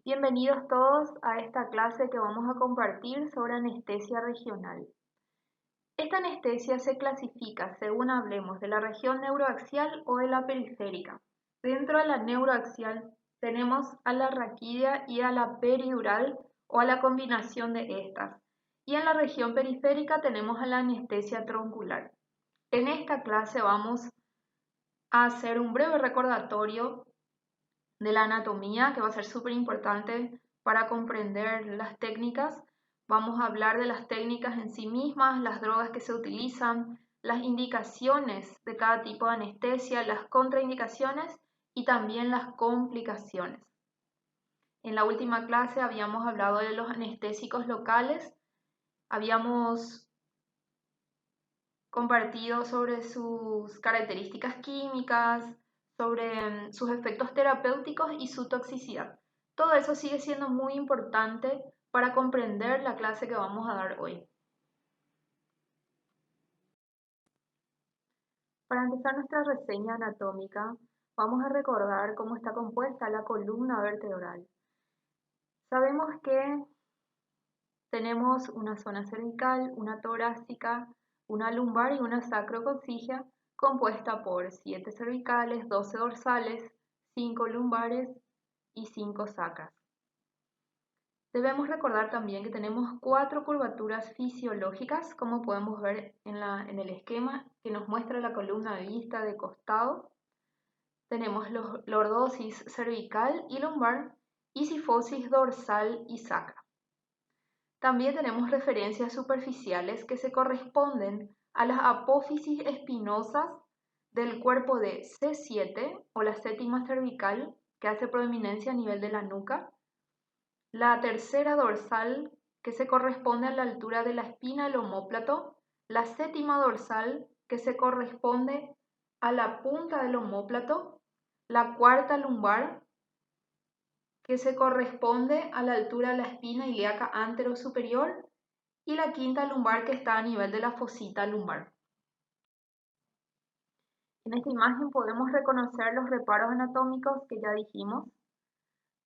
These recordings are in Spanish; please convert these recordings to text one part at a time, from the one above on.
Bienvenidos todos a esta clase que vamos a compartir sobre anestesia regional. Esta anestesia se clasifica según hablemos de la región neuroaxial o de la periférica. Dentro de la neuroaxial tenemos a la raquídea y a la peridural o a la combinación de estas. Y en la región periférica tenemos a la anestesia troncular. En esta clase vamos a hacer un breve recordatorio de la anatomía, que va a ser súper importante para comprender las técnicas. Vamos a hablar de las técnicas en sí mismas, las drogas que se utilizan, las indicaciones de cada tipo de anestesia, las contraindicaciones y también las complicaciones. En la última clase habíamos hablado de los anestésicos locales, habíamos compartido sobre sus características químicas, sobre sus efectos terapéuticos y su toxicidad. Todo eso sigue siendo muy importante para comprender la clase que vamos a dar hoy. Para empezar nuestra reseña anatómica, vamos a recordar cómo está compuesta la columna vertebral. Sabemos que tenemos una zona cervical, una torácica, una lumbar y una sacrocoxígea compuesta por 7 cervicales, 12 dorsales, 5 lumbares y 5 sacras. Debemos recordar también que tenemos 4 curvaturas fisiológicas, como podemos ver en el esquema que nos muestra la columna vista de costado. Tenemos lordosis cervical y lumbar y sifosis dorsal y sacra. También tenemos referencias superficiales que se corresponden a las apófisis espinosas del cuerpo de C7 o la séptima cervical, que hace prominencia a nivel de la nuca, la tercera dorsal, que se corresponde a la altura de la espina del omóplato, la séptima dorsal, que se corresponde a la punta del omóplato, la cuarta lumbar, que se corresponde a la altura de la espina ilíaca anterosuperior, y la quinta lumbar, que está a nivel de la fosita lumbar. En esta imagen podemos reconocer los reparos anatómicos que ya dijimos.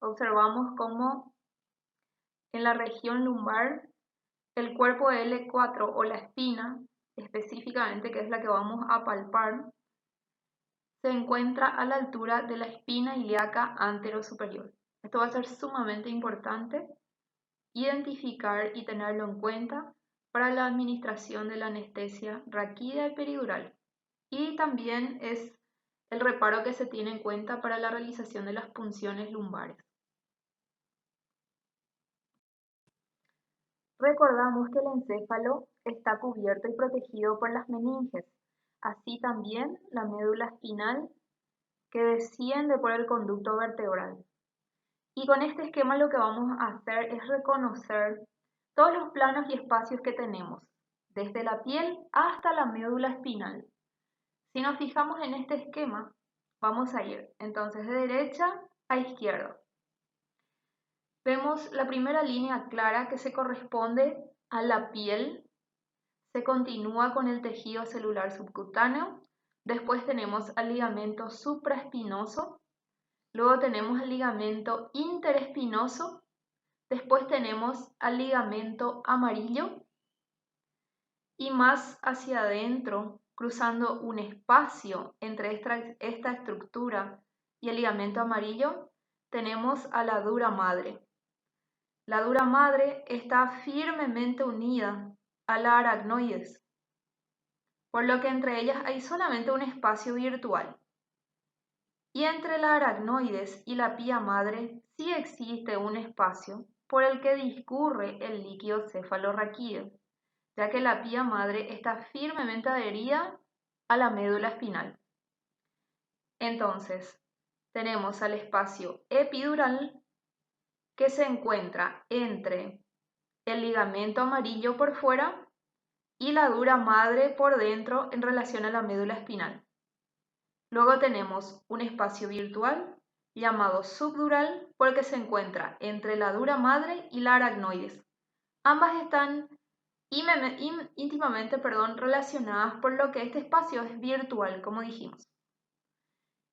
Observamos cómo en la región lumbar el cuerpo L4 o la espina, específicamente, que es la que vamos a palpar, se encuentra a la altura de la espina ilíaca anterosuperior. Esto va a ser sumamente importante identificar y tenerlo en cuenta para la administración de la anestesia raquídea y peridural. Y también es el reparo que se tiene en cuenta para la realización de las punciones lumbares. Recordamos que el encéfalo está cubierto y protegido por las meninges, así también la médula espinal que desciende por el conducto vertebral. Y con este esquema lo que vamos a hacer es reconocer todos los planos y espacios que tenemos, desde la piel hasta la médula espinal. Si nos fijamos en este esquema, vamos a ir entonces de derecha a izquierda. Vemos la primera línea clara que se corresponde a la piel, se continúa con el tejido celular subcutáneo, después tenemos al ligamento supraespinoso, luego tenemos el ligamento interespinoso, después tenemos al ligamento amarillo y más hacia adentro, cruzando un espacio entre esta estructura y el ligamento amarillo, tenemos a la dura madre. La dura madre está firmemente unida a la aracnoides, por lo que entre ellas hay solamente un espacio virtual. Y entre la aracnoides y la pía madre sí existe un espacio por el que discurre el líquido cefalorraquídeo, ya que la pía madre está firmemente adherida a la médula espinal. Entonces, tenemos al espacio epidural que se encuentra entre el ligamento amarillo por fuera y la dura madre por dentro en relación a la médula espinal. Luego tenemos un espacio virtual llamado subdural porque se encuentra entre la dura madre y la aracnoides. Ambas están íntimamente relacionadas, por lo que este espacio es virtual, como dijimos.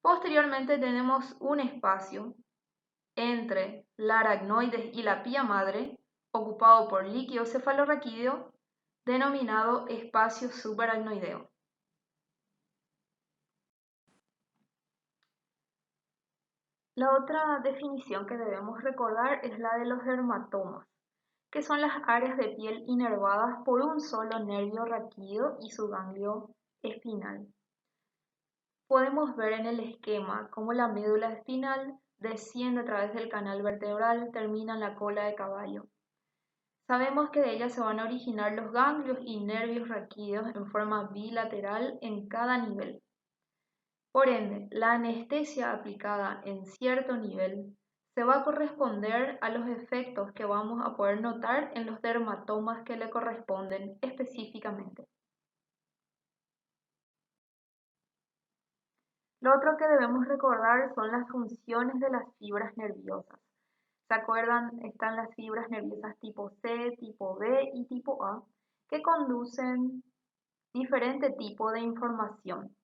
Posteriormente tenemos un espacio entre la aracnoides y la pía madre, ocupado por líquido cefalorraquídeo, denominado espacio subaracnoideo. La otra definición que debemos recordar es la de los dermatomas, que son las áreas de piel inervadas por un solo nervio raquídeo y su ganglio espinal. Podemos ver en el esquema cómo la médula espinal desciende a través del canal vertebral, termina en la cola de caballo. Sabemos que de ella se van a originar los ganglios y nervios raquídeos en forma bilateral en cada nivel. Por ende, la anestesia aplicada en cierto nivel se va a corresponder a los efectos que vamos a poder notar en los dermatomas que le corresponden específicamente. Lo otro que debemos recordar son las funciones de las fibras nerviosas. ¿Se acuerdan? Están las fibras nerviosas tipo C, tipo B y tipo A, que conducen diferente tipo de información.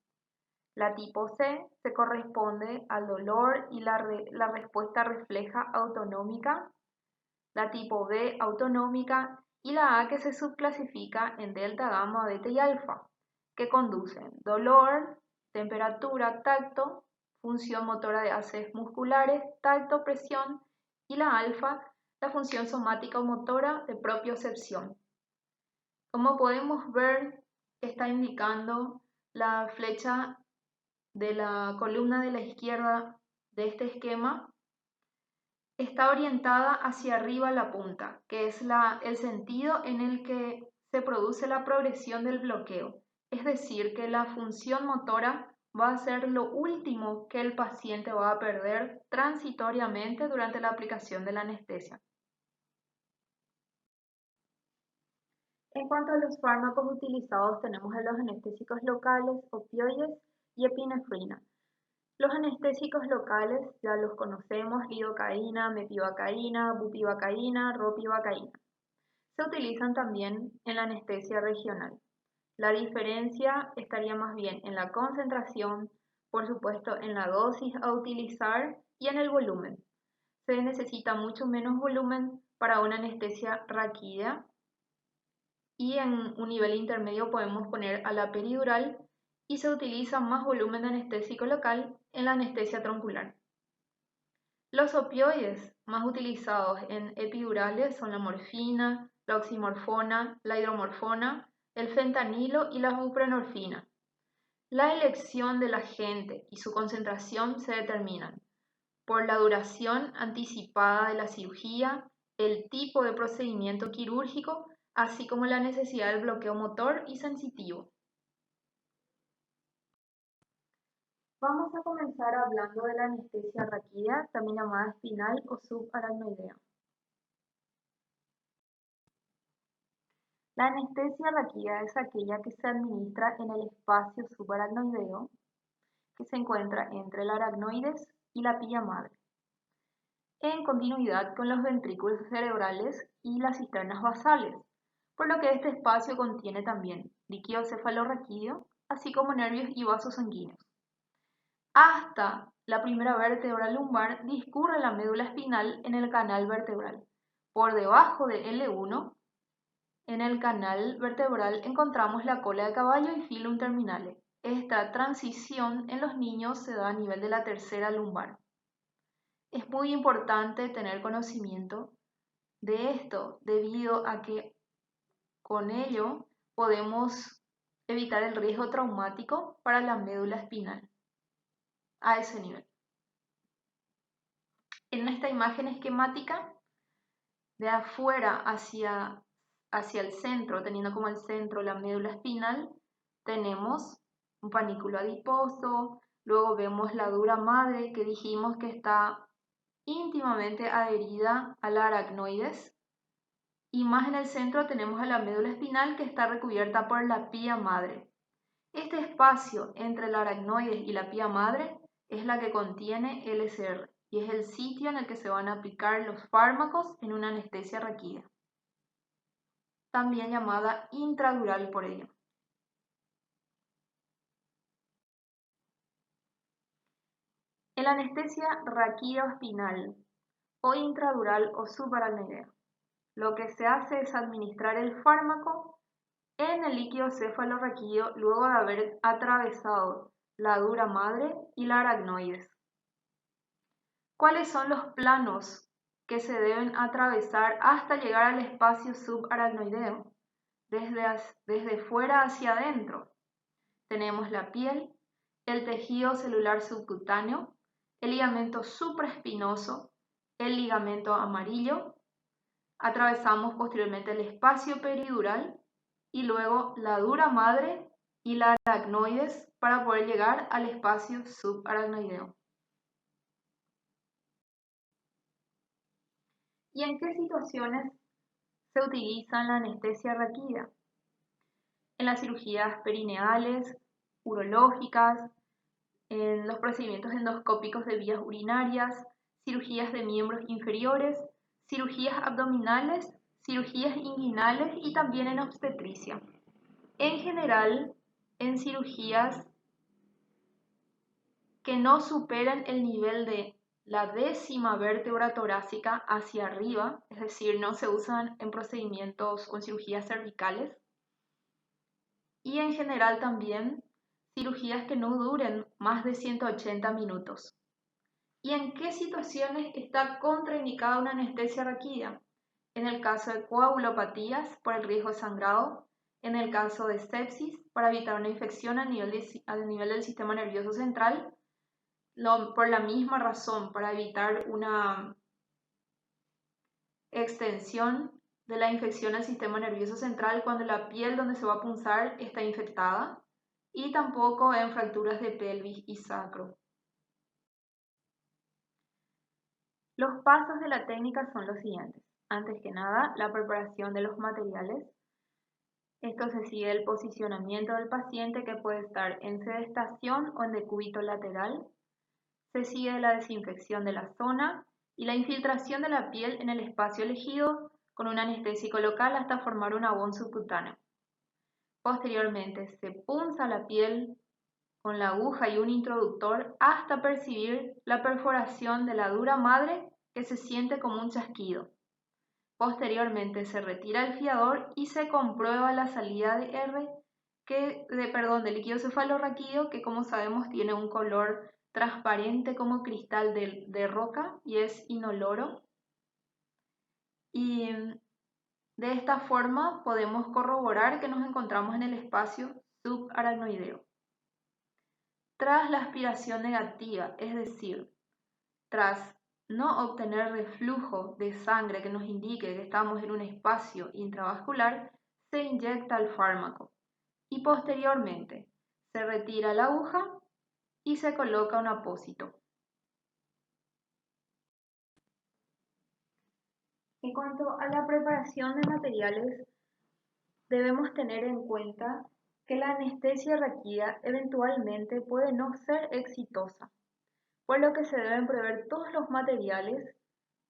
La tipo C se corresponde al dolor y la respuesta refleja autonómica, la tipo B autonómica y la A que se subclasifica en delta, gamma, beta y alfa, que conducen dolor, temperatura, tacto, función motora de haces musculares, tacto, presión, y la alfa, la función somática o motora de propiocepción. Como podemos ver, está indicando la flecha de la columna de la izquierda de este esquema, está orientada hacia arriba la punta, que es el sentido en el que se produce la progresión del bloqueo. Es decir, que la función motora va a ser lo último que el paciente va a perder transitoriamente durante la aplicación de la anestesia. En cuanto a los fármacos utilizados, tenemos a los anestésicos locales, opioides y epinefrina. Los anestésicos locales ya los conocemos: lidocaína, mepivacaína, bupivacaína, ropivacaína. Se utilizan también en la anestesia regional. La diferencia estaría más bien en la concentración, por supuesto en la dosis a utilizar y en el volumen. Se necesita mucho menos volumen para una anestesia raquídea, y en un nivel intermedio podemos poner a la peridural, y se utiliza más volumen de anestésico local en la anestesia troncular. Los opioides más utilizados en epidurales son la morfina, la oximorfona, la hidromorfona, el fentanilo y la buprenorfina. La elección del agente y su concentración se determinan por la duración anticipada de la cirugía, el tipo de procedimiento quirúrgico, así como la necesidad del bloqueo motor y sensitivo. Vamos a comenzar hablando de la anestesia raquídea, también llamada espinal o subaracnoidea. La anestesia raquídea es aquella que se administra en el espacio subaracnoideo, que se encuentra entre el aracnoides y la pía madre, en continuidad con los ventrículos cerebrales y las cisternas basales, por lo que este espacio contiene también líquido cefalorraquídeo, así como nervios y vasos sanguíneos. Hasta la primera vértebra lumbar discurre la médula espinal en el canal vertebral. Por debajo de L1, en el canal vertebral, encontramos la cola de caballo y filum terminale. Esta transición en los niños se da a nivel de la tercera lumbar. Es muy importante tener conocimiento de esto, debido a que con ello podemos evitar el riesgo traumático para la médula espinal a ese nivel. En esta imagen esquemática, de afuera hacia el centro, teniendo como el centro la médula espinal, tenemos un panículo adiposo, luego vemos la dura madre que dijimos que está íntimamente adherida a la aracnoides, y más en el centro tenemos a la médula espinal que está recubierta por la pía madre. Este espacio entre la aracnoides y la pía madre es la que contiene LSR y es el sitio en el que se van a aplicar los fármacos en una anestesia raquídea, también llamada intradural por ello. En la anestesia raquídeo-espinal o intradural o subaracnoideo. Lo que se hace es administrar el fármaco en el líquido cefalorraquídeo luego de haber atravesado la dura madre y la aracnoides. ¿Cuáles son los planos que se deben atravesar hasta llegar al espacio subaracnoideo? Desde fuera hacia adentro. Tenemos la piel, el tejido celular subcutáneo, el ligamento supraespinoso, el ligamento amarillo. Atravesamos posteriormente el espacio peridural y luego la dura madre y la aracnoides para poder llegar al espacio subaracnoideo. ¿Y en qué situaciones se utiliza la anestesia raquídea? En las cirugías perineales, urológicas, en los procedimientos endoscópicos de vías urinarias, cirugías de miembros inferiores, cirugías abdominales, cirugías inguinales y también en obstetricia. En general, en cirugías que no superan el nivel de la 10ª vértebra torácica hacia arriba, es decir, no se usan en procedimientos o en cirugías cervicales. Y en general también cirugías que no duren más de 180 minutos. ¿Y en qué situaciones está contraindicada una anestesia raquídea? En el caso de coagulopatías por el riesgo de sangrado, en el caso de sepsis para evitar una infección a nivel del sistema nervioso central, por la misma razón, para evitar una extensión de la infección al sistema nervioso central cuando la piel donde se va a punzar está infectada, y tampoco en fracturas de pelvis y sacro. Los pasos de la técnica son los siguientes. Antes que nada, la preparación de los materiales. Esto se sigue el posicionamiento del paciente, que puede estar en sedestación o en decúbito lateral. Se sigue la desinfección de la zona y la infiltración de la piel en el espacio elegido con un anestésico local hasta formar un abón subcutáneo. Posteriormente se punza la piel con la aguja y un introductor hasta percibir la perforación de la dura madre, que se siente como un chasquido. Posteriormente se retira el fiador y se comprueba la salida de de líquido cefalorraquídeo, que como sabemos tiene un color transparente como cristal de roca y es inoloro. Y de esta forma podemos corroborar que nos encontramos en el espacio subaracnoideo. Tras la aspiración negativa, es decir, tras no obtener reflujo de sangre que nos indique que estamos en un espacio intravascular, se inyecta el fármaco y posteriormente se retira la aguja y se coloca un apósito. En cuanto a la preparación de materiales, debemos tener en cuenta que la anestesia raquídea eventualmente puede no ser exitosa, por lo que se deben prever todos los materiales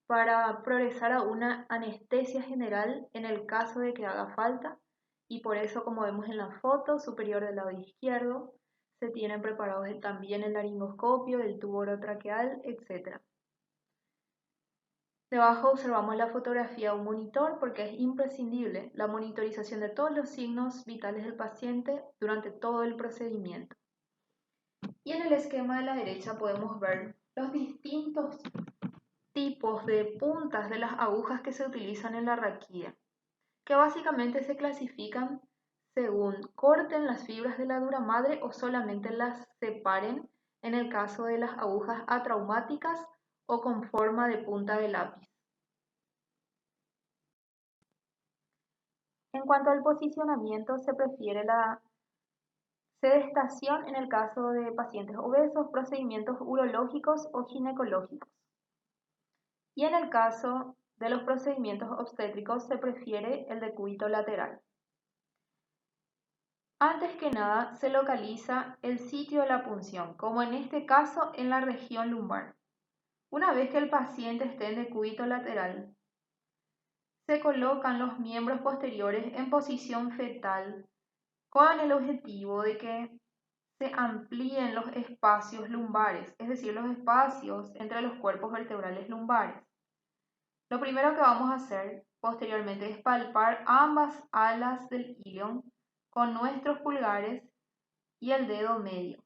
para progresar a una anestesia general en el caso de que haga falta, y por eso, como vemos en la foto superior del lado izquierdo, se tienen preparados también el laringoscopio, el tubo orotraqueal, etc. Debajo observamos la fotografía de un monitor, porque es imprescindible la monitorización de todos los signos vitales del paciente durante todo el procedimiento. Y en el esquema de la derecha podemos ver los distintos tipos de puntas de las agujas que se utilizan en la raquídea, que básicamente se clasifican según corten las fibras de la dura madre o solamente las separen en el caso de las agujas atraumáticas o con forma de punta de lápiz. En cuanto al posicionamiento, se prefiere la sedestación en el caso de pacientes obesos, procedimientos urológicos o ginecológicos. Y en el caso de los procedimientos obstétricos se prefiere el decúbito lateral. Antes que nada se localiza el sitio de la punción, como en este caso en la región lumbar. Una vez que el paciente esté en decúbito lateral, se colocan los miembros posteriores en posición fetal con el objetivo de que se amplíen los espacios lumbares, es decir, los espacios entre los cuerpos vertebrales lumbares. Lo primero que vamos a hacer posteriormente es palpar ambas alas del ilion con nuestros pulgares y el dedo medio,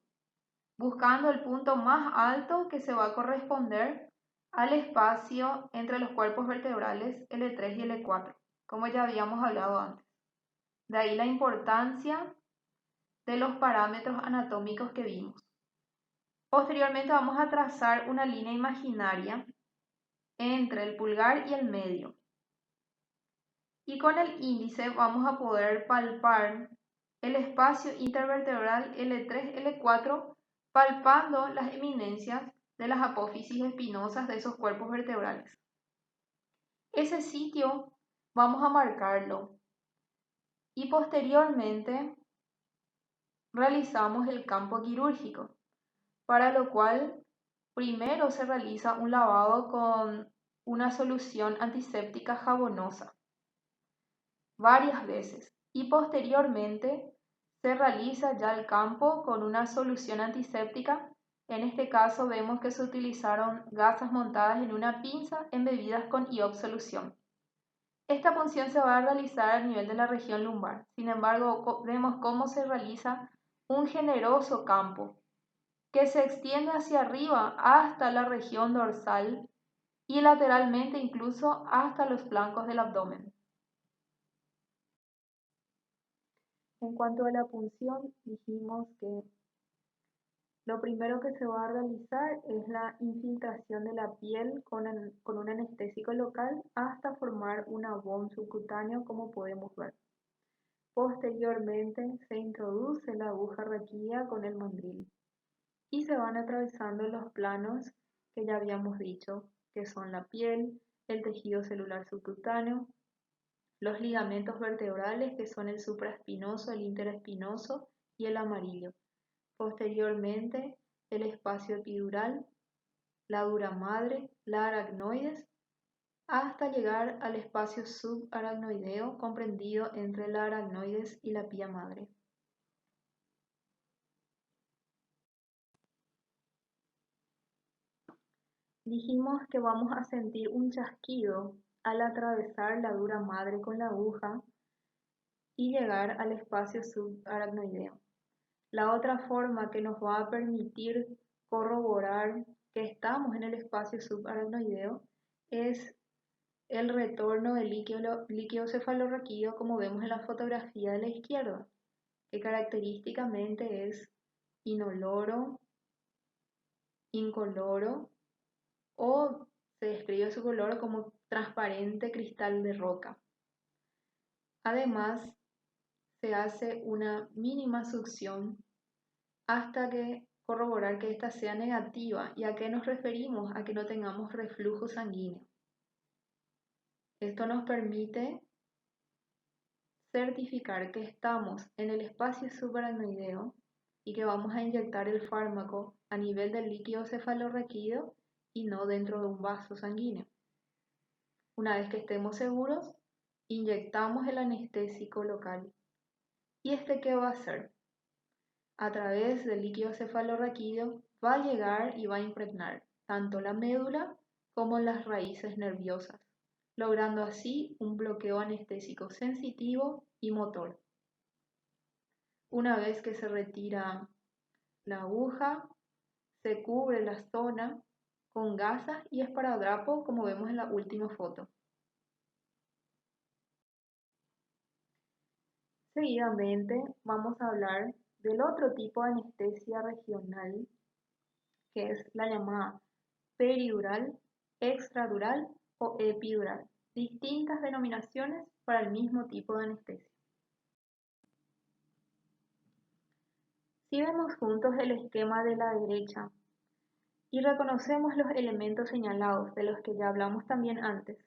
buscando el punto más alto que se va a corresponder al espacio entre los cuerpos vertebrales L3 y L4, como ya habíamos hablado antes. De ahí la importancia de los parámetros anatómicos que vimos. Posteriormente vamos a trazar una línea imaginaria entre el pulgar y el medio. Y con el índice vamos a poder palpar el espacio intervertebral L3-L4, palpando las eminencias de las apófisis espinosas de esos cuerpos vertebrales. Ese sitio vamos a marcarlo y posteriormente realizamos el campo quirúrgico, para lo cual primero se realiza un lavado con una solución antiséptica jabonosa varias veces y posteriormente se realiza ya el campo con una solución antiséptica. En este caso vemos que se utilizaron gasas montadas en una pinza embebidas con IOP solución. Esta punción se va a realizar a nivel de la región lumbar. Sin embargo, vemos cómo se realiza un generoso campo que se extiende hacia arriba hasta la región dorsal y lateralmente incluso hasta los flancos del abdomen. En cuanto a la punción, dijimos que lo primero que se va a realizar es la infiltración de la piel con un anestésico local hasta formar un abón subcutáneo, como podemos ver. Posteriormente se introduce la aguja raquídea con el mandril y se van atravesando los planos que ya habíamos dicho, que son la piel, el tejido celular subcutáneo, los ligamentos vertebrales, que son el supraespinoso, el interespinoso y el amarillo. Posteriormente, el espacio epidural, la dura madre, la aracnoides, hasta llegar al espacio subaracnoideo comprendido entre la aracnoides y la pía madre. Dijimos que vamos a sentir un chasquido al atravesar la dura madre con la aguja y llegar al espacio subaracnoideo. La otra forma que nos va a permitir corroborar que estamos en el espacio subaracnoideo es el retorno del líquido cefalorraquídeo, como vemos en la fotografía de la izquierda, que característicamente es inoloro, incoloro o se describe su color como transparente cristal de roca. Además, se hace una mínima succión hasta que corroborar que ésta sea negativa. ¿Y a qué nos referimos? A que no tengamos reflujo sanguíneo. Esto nos permite certificar que estamos en el espacio subaracnoideo y que vamos a inyectar el fármaco a nivel del líquido cefalorraquídeo y no dentro de un vaso sanguíneo. Una vez que estemos seguros, inyectamos el anestésico local. ¿Y este qué va a hacer? A través del líquido cefalorraquídeo va a llegar y va a impregnar tanto la médula como las raíces nerviosas, logrando así un bloqueo anestésico sensitivo y motor. Una vez que se retira la aguja, se cubre la zona con gasas y esparadrapo, como vemos en la última foto. Seguidamente vamos a hablar del otro tipo de anestesia regional, que es la llamada peridural, extradural o epidural, distintas denominaciones para el mismo tipo de anestesia. Si vemos juntos el esquema de la derecha y reconocemos los elementos señalados de los que ya hablamos también antes,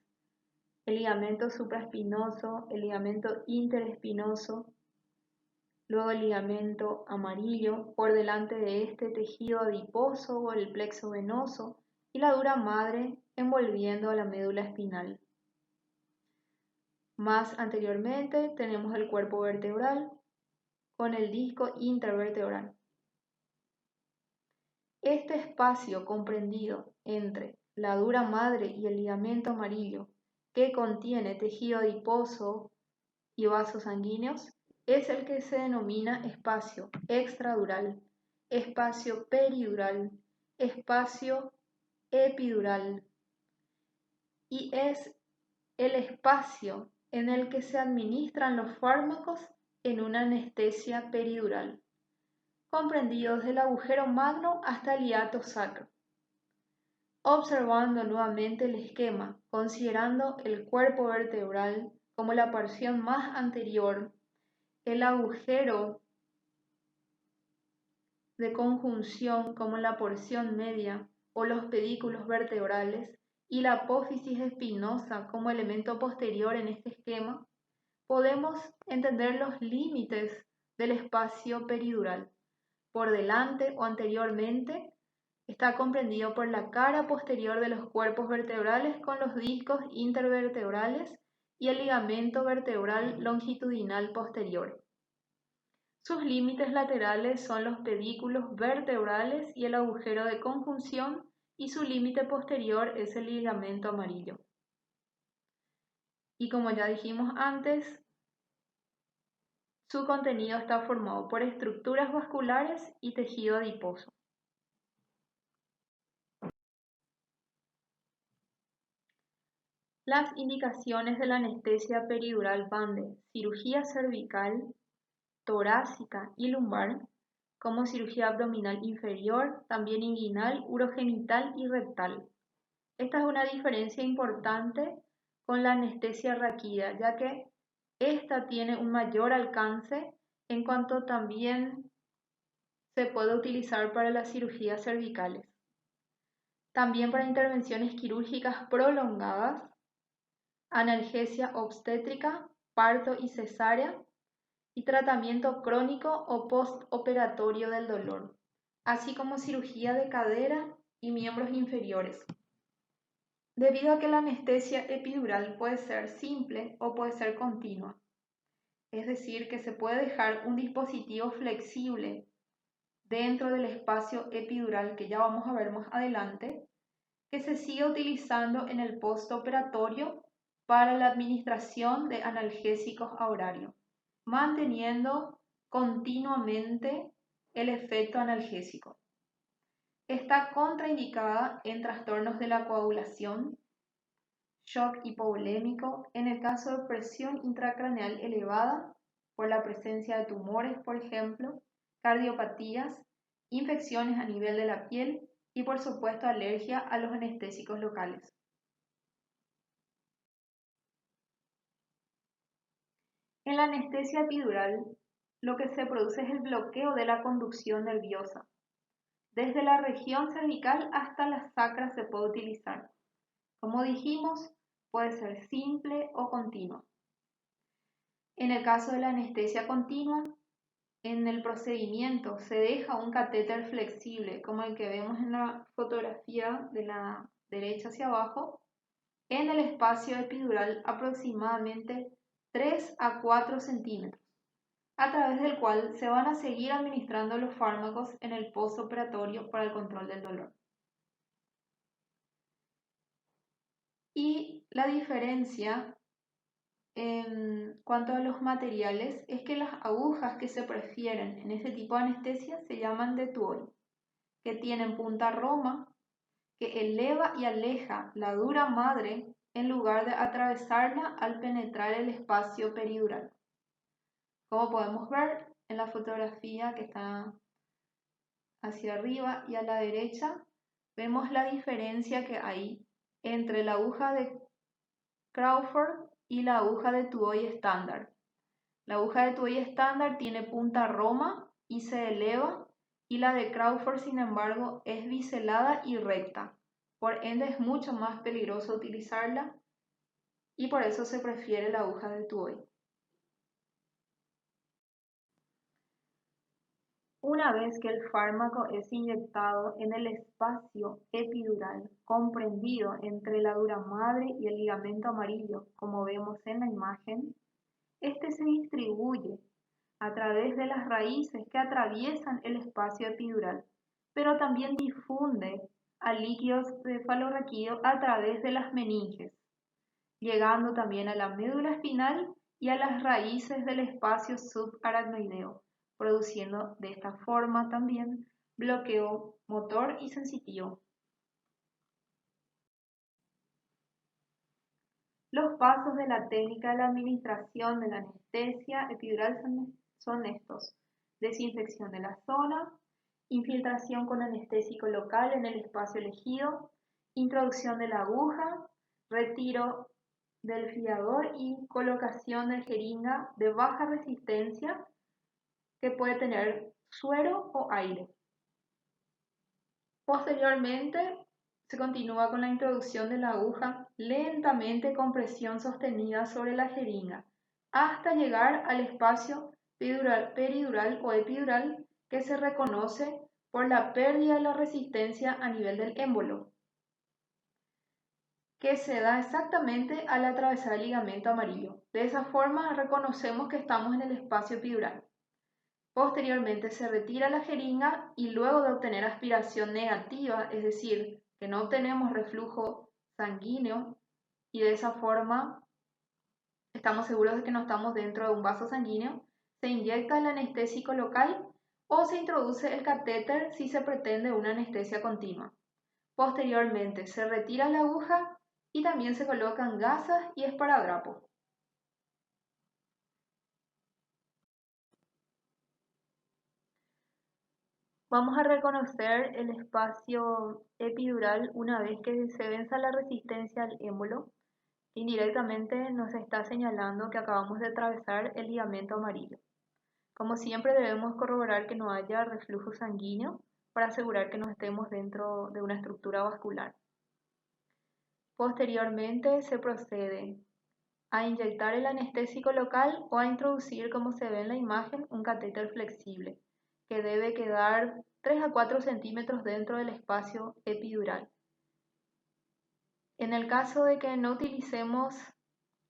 el ligamento supraespinoso, el ligamento interespinoso, luego el ligamento amarillo, por delante de este tejido adiposo o el plexo venoso y la dura madre envolviendo a la médula espinal. Más anteriormente tenemos el cuerpo vertebral con el disco intervertebral. Este espacio comprendido entre la dura madre y el ligamento amarillo, que contiene tejido adiposo y vasos sanguíneos, es el que se denomina espacio extradural, espacio peridural, espacio epidural, y es el espacio en el que se administran los fármacos en una anestesia peridural, comprendido desde el agujero magno hasta el hiato sacro. Observando nuevamente el esquema, considerando el cuerpo vertebral como la porción más anterior, el agujero de conjunción como la porción media o los pedículos vertebrales y la apófisis espinosa como elemento posterior en este esquema, podemos entender los límites del espacio peridural. Por delante o anteriormente está comprendido por la cara posterior de los cuerpos vertebrales con los discos intervertebrales y el ligamento vertebral longitudinal posterior. Sus límites laterales son los pedículos vertebrales y el agujero de conjunción, y su límite posterior es el ligamento amarillo. Y como ya dijimos antes, su contenido está formado por estructuras vasculares y tejido adiposo. Las indicaciones de la anestesia peridural van de cirugía cervical, torácica y lumbar, como cirugía abdominal inferior, también inguinal, urogenital y rectal. Esta es una diferencia importante con la anestesia raquídea, ya que esta tiene un mayor alcance en cuanto también se puede utilizar para las cirugías cervicales. También para intervenciones quirúrgicas prolongadas, analgesia obstétrica, parto y cesárea, y tratamiento crónico o postoperatorio del dolor, así como cirugía de cadera y miembros inferiores. Debido a que la anestesia epidural puede ser simple o puede ser continua, es decir, que se puede dejar un dispositivo flexible dentro del espacio epidural, que ya vamos a ver más adelante, que se sigue utilizando en el postoperatorio para la administración de analgésicos a horario, manteniendo continuamente el efecto analgésico. Está contraindicada en trastornos de la coagulación, shock hipovolémico, en el caso de presión intracraneal elevada, por la presencia de tumores, por ejemplo, cardiopatías, infecciones a nivel de la piel y, por supuesto, alergia a los anestésicos locales. En la anestesia epidural, lo que se produce es el bloqueo de la conducción nerviosa. Desde la región cervical hasta la sacra se puede utilizar. Como dijimos, puede ser simple o continua. En el caso de la anestesia continua, en el procedimiento se deja un catéter flexible, como el que vemos en la fotografía de la derecha hacia abajo, en el espacio epidural aproximadamente 3 a 4 centímetros, a través del cual se van a seguir administrando los fármacos en el postoperatorio para el control del dolor. Y la diferencia en cuanto a los materiales es que las agujas que se prefieren en este tipo de anestesia se llaman de Tuohy, que tienen punta roma, que eleva y aleja la dura madre en lugar de atravesarla al penetrar el espacio peridural. Como podemos ver en la fotografía que está hacia arriba y a la derecha, vemos la diferencia que hay entre la aguja de Crawford y la aguja de Tuohy estándar. La aguja de Tuohy estándar tiene punta roma y se eleva, y la de Crawford, sin embargo, es biselada y recta. Por ende es mucho más peligroso utilizarla y por eso se prefiere la aguja de Tuohy. Una vez que el fármaco es inyectado en el espacio epidural comprendido entre la dura madre y el ligamento amarillo, como vemos en la imagen, este se distribuye a través de las raíces que atraviesan el espacio epidural, pero también difunde al líquido cefalorraquídeo a través de las meninges, llegando también a la médula espinal y a las raíces del espacio subaracnoideo, produciendo de esta forma también bloqueo motor y sensitivo. Los pasos de la técnica de la administración de la anestesia epidural son estos: desinfección de la zona, infiltración con anestésico local en el espacio elegido, introducción de la aguja, retiro del fiador y colocación de jeringa de baja resistencia que puede tener suero o aire. Posteriormente, se continúa con la introducción de la aguja lentamente con presión sostenida sobre la jeringa hasta llegar al espacio peridural o epidural, que se reconoce por la pérdida de la resistencia a nivel del émbolo, que se da exactamente al atravesar el ligamento amarillo. De esa forma reconocemos que estamos en el espacio epidural. Posteriormente se retira la jeringa y luego de obtener aspiración negativa, es decir, que no tenemos reflujo sanguíneo y de esa forma estamos seguros de que no estamos dentro de un vaso sanguíneo, se inyecta el anestésico local o se introduce el catéter si se pretende una anestesia continua. Posteriormente se retira la aguja y también se colocan gasas y esparadrapo. Vamos a reconocer el espacio epidural una vez que se venza la resistencia al émbolo. Indirectamente nos está señalando que acabamos de atravesar el ligamento amarillo. Como siempre, debemos corroborar que no haya reflujo sanguíneo para asegurar que no estemos dentro de una estructura vascular. Posteriormente se procede a inyectar el anestésico local o a introducir, como se ve en la imagen, un catéter flexible que debe quedar 3 a 4 centímetros dentro del espacio epidural. En el caso de que no utilicemos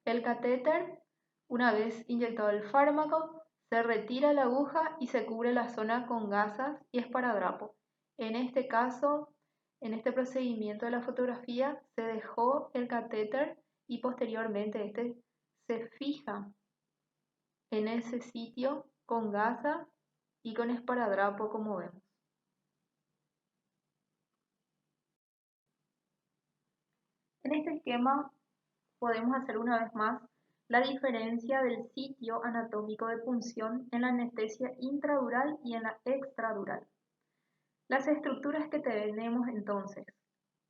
el catéter, una vez inyectado el fármaco, se retira la aguja y se cubre la zona con gasas y esparadrapo. En este caso, en este procedimiento de la fotografía, se dejó el catéter y posteriormente este se fija en ese sitio con gasas y con esparadrapo, como vemos. En este esquema podemos hacer una vez más la diferencia del sitio anatómico de punción en la anestesia intradural y en la extradural. Las estructuras que tenemos entonces,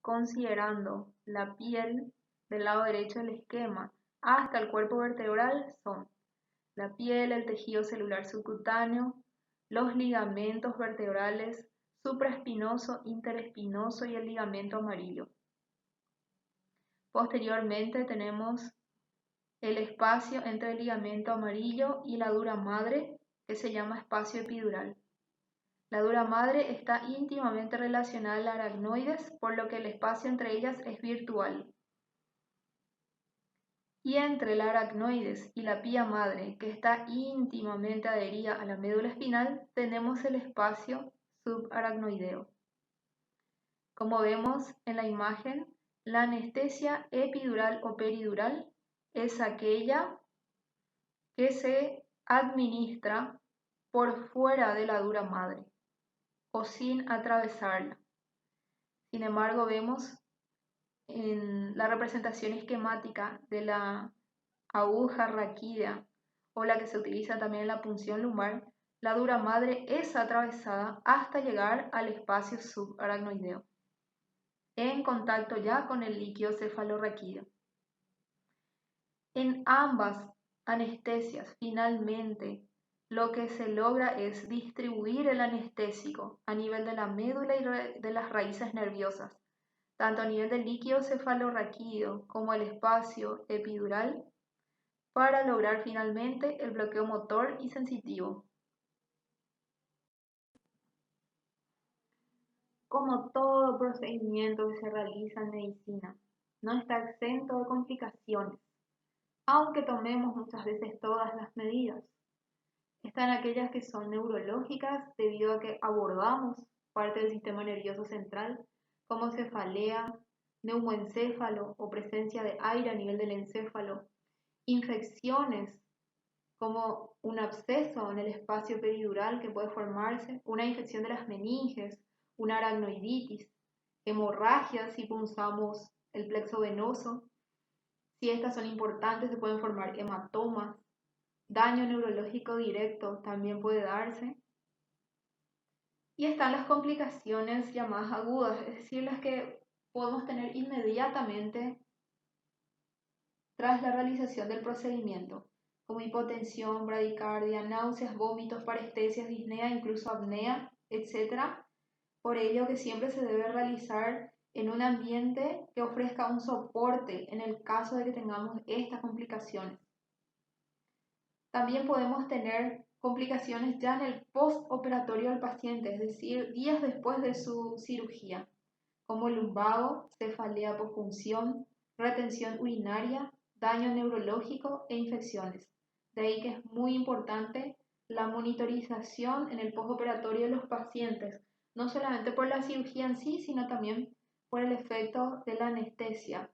considerando la piel del lado derecho del esquema hasta el cuerpo vertebral, son la piel, el tejido celular subcutáneo, los ligamentos vertebrales supraespinoso, interespinoso y el ligamento amarillo. Posteriormente tenemos el espacio entre el ligamento amarillo y la dura madre, que se llama espacio epidural. La dura madre está íntimamente relacionada a la aracnoides, por lo que el espacio entre ellas es virtual. Y entre la aracnoides y la pía madre, que está íntimamente adherida a la médula espinal, tenemos el espacio subaracnoideo. Como vemos en la imagen, la anestesia epidural o peridural es aquella que se administra por fuera de la dura madre o sin atravesarla. Sin embargo, vemos en la representación esquemática de la aguja raquídea o la que se utiliza también en la punción lumbar, la dura madre es atravesada hasta llegar al espacio subaracnoideo, en contacto ya con el líquido cefalorraquídeo. En ambas anestesias, finalmente, lo que se logra es distribuir el anestésico a nivel de la médula y de las raíces nerviosas, tanto a nivel del líquido cefalorraquídeo como el espacio epidural, para lograr finalmente el bloqueo motor y sensitivo. Como todo procedimiento que se realiza en medicina, no está exento de complicaciones, aunque tomemos muchas veces todas las medidas. Están aquellas que son neurológicas debido a que abordamos parte del sistema nervioso central, como cefalea, neumoencéfalo o presencia de aire a nivel del encéfalo, infecciones como un absceso en el espacio peridural que puede formarse, una infección de las meninges, una aracnoiditis, hemorragias si punzamos el plexo venoso. Si estas son importantes, se pueden formar hematomas. Daño neurológico directo también puede darse. Y están las complicaciones llamadas agudas, es decir, las que podemos tener inmediatamente tras la realización del procedimiento, como hipotensión, bradicardia, náuseas, vómitos, parestesias, disnea, incluso apnea, etc. Por ello que siempre se debe realizar en un ambiente que ofrezca un soporte en el caso de que tengamos estas complicaciones. También podemos tener complicaciones ya en el postoperatorio del paciente, es decir, días después de su cirugía, como lumbago, cefalea por punción, retención urinaria, daño neurológico e infecciones. De ahí que es muy importante la monitorización en el postoperatorio de los pacientes, no solamente por la cirugía en sí, sino también por el efecto de la anestesia.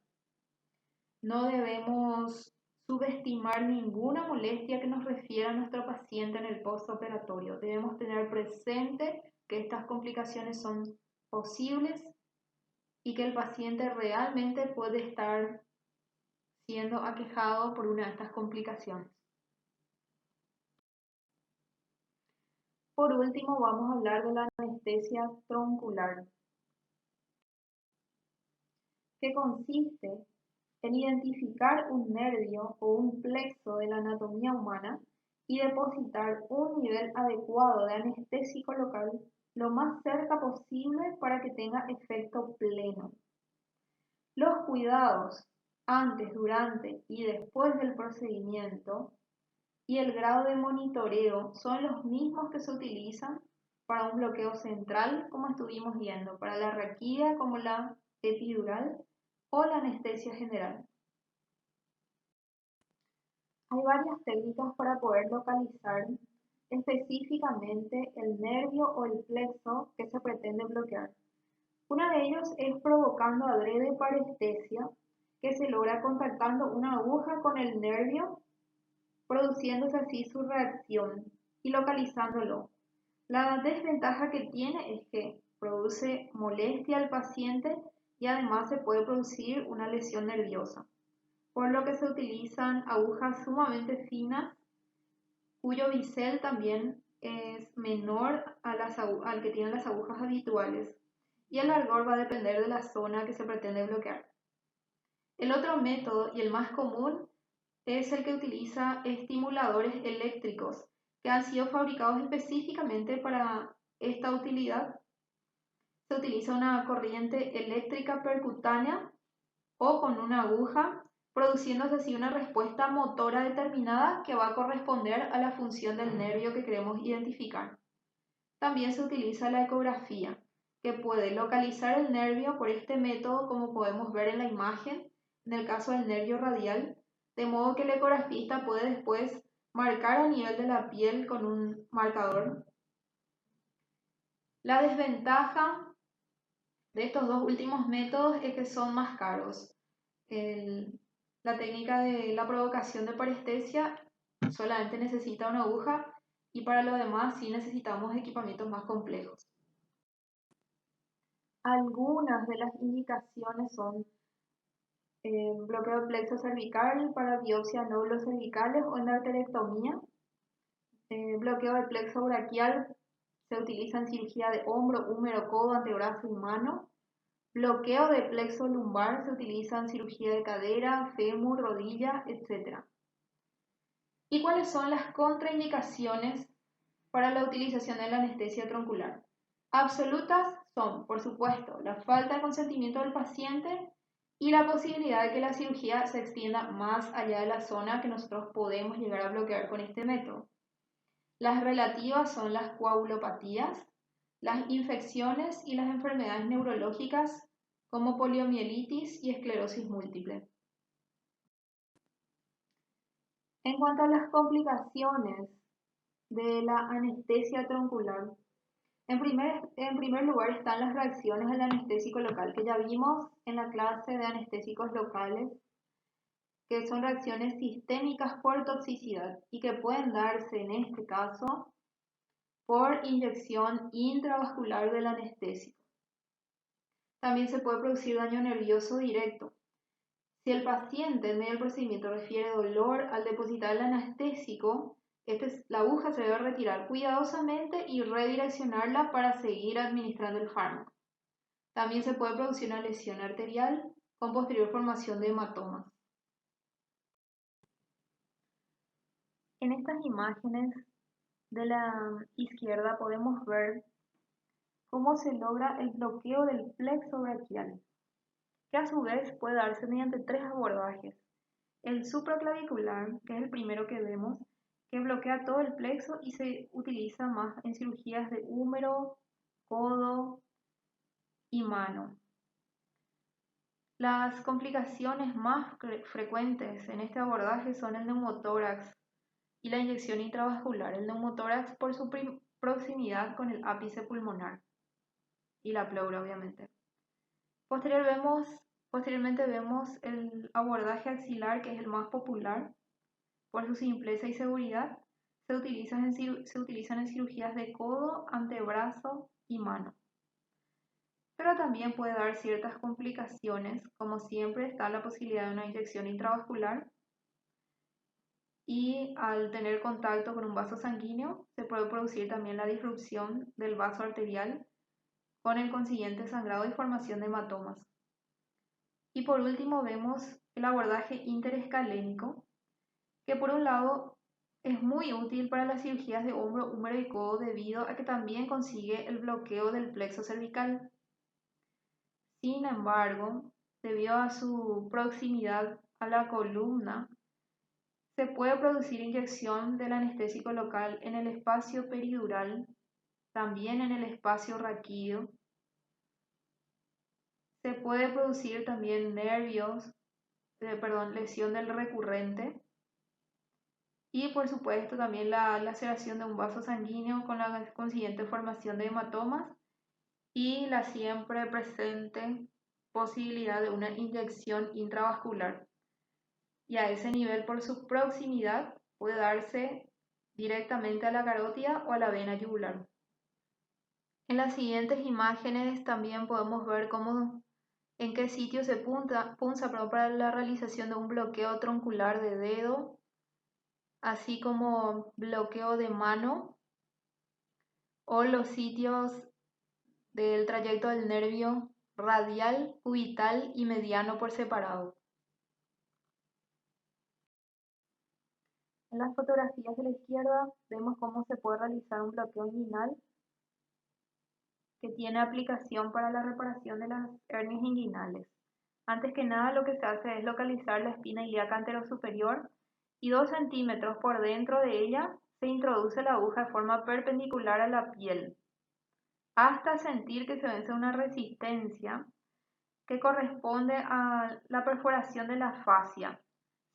No debemos subestimar ninguna molestia que nos refiera a nuestro paciente en el postoperatorio. Debemos tener presente que estas complicaciones son posibles y que el paciente realmente puede estar siendo aquejado por una de estas complicaciones. Por último, vamos a hablar de la anestesia troncular, que consiste en identificar un nervio o un plexo de la anatomía humana y depositar un nivel adecuado de anestésico local lo más cerca posible para que tenga efecto pleno. Los cuidados antes, durante y después del procedimiento y el grado de monitoreo son los mismos que se utilizan para un bloqueo central, como estuvimos viendo, para la raquídea como la epidural o la anestesia general. Hay varias técnicas para poder localizar específicamente el nervio o el plexo que se pretende bloquear. Uno de ellos es provocando adrede parestesia, que se logra contactando una aguja con el nervio, produciéndose así su reacción y localizándolo. La desventaja que tiene es que produce molestia al paciente y además se puede producir una lesión nerviosa, por lo que se utilizan agujas sumamente finas, cuyo bisel también es menor al que tienen las agujas habituales, y el largor va a depender de la zona que se pretende bloquear. El otro método y el más común es el que utiliza estimuladores eléctricos que han sido fabricados específicamente para esta utilidad. Se utiliza una corriente eléctrica percutánea o con una aguja, produciéndose así una respuesta motora determinada que va a corresponder a la función del nervio que queremos identificar. También se utiliza la ecografía, que puede localizar el nervio por este método, como podemos ver en la imagen, en el caso del nervio radial, de modo que el ecografista puede después marcar a nivel de la piel con un marcador. La desventaja de estos dos últimos métodos es que son más caros. La técnica de la provocación de parestesia solamente necesita una aguja y para lo demás sí necesitamos equipamientos más complejos. Algunas de las indicaciones son bloqueo de plexo cervical para biopsia de nódulos cervicales o endarterectomía. Bloqueo de plexo braquial se utiliza en cirugía de hombro, húmero, codo, antebrazo y mano. Bloqueo de plexo lumbar se utiliza en cirugía de cadera, fémur, rodilla, etc. ¿Y cuáles son las contraindicaciones para la utilización de la anestesia troncular? Absolutas son, por supuesto, la falta de consentimiento del paciente y la posibilidad de que la cirugía se extienda más allá de la zona que nosotros podemos llegar a bloquear con este método. Las relativas son las coagulopatías, las infecciones y las enfermedades neurológicas como poliomielitis y esclerosis múltiple. En cuanto a las complicaciones de la anestesia troncular, En primer lugar están las reacciones del anestésico local, que ya vimos en la clase de anestésicos locales, que son reacciones sistémicas por toxicidad y que pueden darse en este caso por inyección intravascular del anestésico. También se puede producir daño nervioso directo. Si el paciente en medio del procedimiento refiere dolor al depositar el anestésico, la aguja se debe retirar cuidadosamente y redireccionarla para seguir administrando el fármaco. También se puede producir una lesión arterial con posterior formación de hematomas. En estas imágenes de la izquierda podemos ver cómo se logra el bloqueo del plexo braquial, que a su vez puede darse mediante tres abordajes. El supraclavicular, que es el primero que vemos, que bloquea todo el plexo y se utiliza más en cirugías de húmero, codo y mano. Las complicaciones más frecuentes en este abordaje son el neumotórax y la inyección intravascular. El neumotórax por su proximidad con el ápice pulmonar y la pleura, obviamente. Posteriormente vemos el abordaje axilar, que es el más popular por su simpleza y seguridad. Se utilizan en cirugías de codo, antebrazo y mano. Pero también puede dar ciertas complicaciones, como siempre está la posibilidad de una inyección intravascular y al tener contacto con un vaso sanguíneo se puede producir también la disrupción del vaso arterial con el consiguiente sangrado y formación de hematomas. Y por último vemos el abordaje interescalénico, que por un lado es muy útil para las cirugías de hombro, húmero y codo debido a que también consigue el bloqueo del plexo cervical. Sin embargo, debido a su proximidad a la columna, se puede producir inyección del anestésico local en el espacio peridural, también en el espacio raquídeo. Se puede producir también lesión del recurrente y por supuesto también la laceración de un vaso sanguíneo con la consiguiente formación de hematomas y la siempre presente posibilidad de una inyección intravascular. Y a ese nivel, por su proximidad, puede darse directamente a la carótida o a la vena yugular. En las siguientes imágenes también podemos ver en qué sitio se punza para la realización de un bloqueo troncular de dedo, así como bloqueo de mano o los sitios del trayecto del nervio radial, cubital y mediano por separado. En las fotografías de la izquierda vemos cómo se puede realizar un bloqueo inguinal que tiene aplicación para la reparación de las hernias inguinales. Antes que nada, lo que se hace es localizar la espina ilíaca anterosuperior y 2 centímetros por dentro de ella se introduce la aguja de forma perpendicular a la piel, hasta sentir que se vence una resistencia que corresponde a la perforación de la fascia.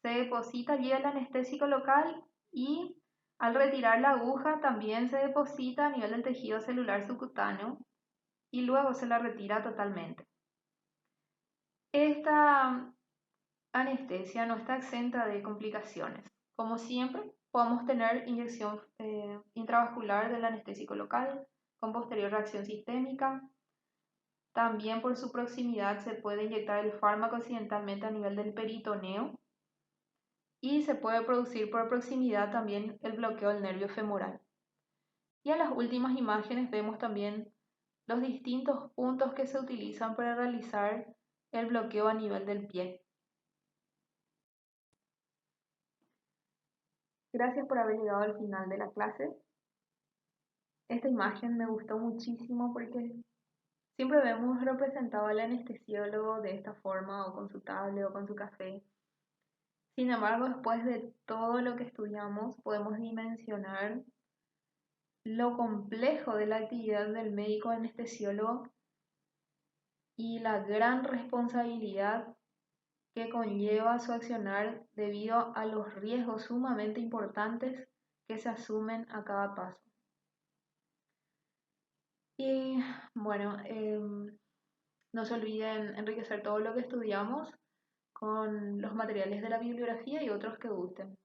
Se deposita allí el anestésico local y al retirar la aguja también se deposita a nivel del tejido celular subcutáneo y luego se la retira totalmente. Esta anestesia no está exenta de complicaciones. Como siempre, podemos tener inyección intravascular del anestésico local con posterior reacción sistémica. También por su proximidad se puede inyectar el fármaco accidentalmente a nivel del peritoneo y se puede producir por proximidad también el bloqueo del nervio femoral. Y en las últimas imágenes vemos también los distintos puntos que se utilizan para realizar el bloqueo a nivel del pie. Gracias por haber llegado al final de la clase. Esta imagen me gustó muchísimo porque siempre vemos representado al anestesiólogo de esta forma, o con su tablet o con su café. Sin embargo, después de todo lo que estudiamos, podemos dimensionar lo complejo de la actividad del médico anestesiólogo y la gran responsabilidad que conlleva su accionar debido a los riesgos sumamente importantes que se asumen a cada paso. Y bueno, no se olviden enriquecer todo lo que estudiamos con los materiales de la bibliografía y otros que gusten.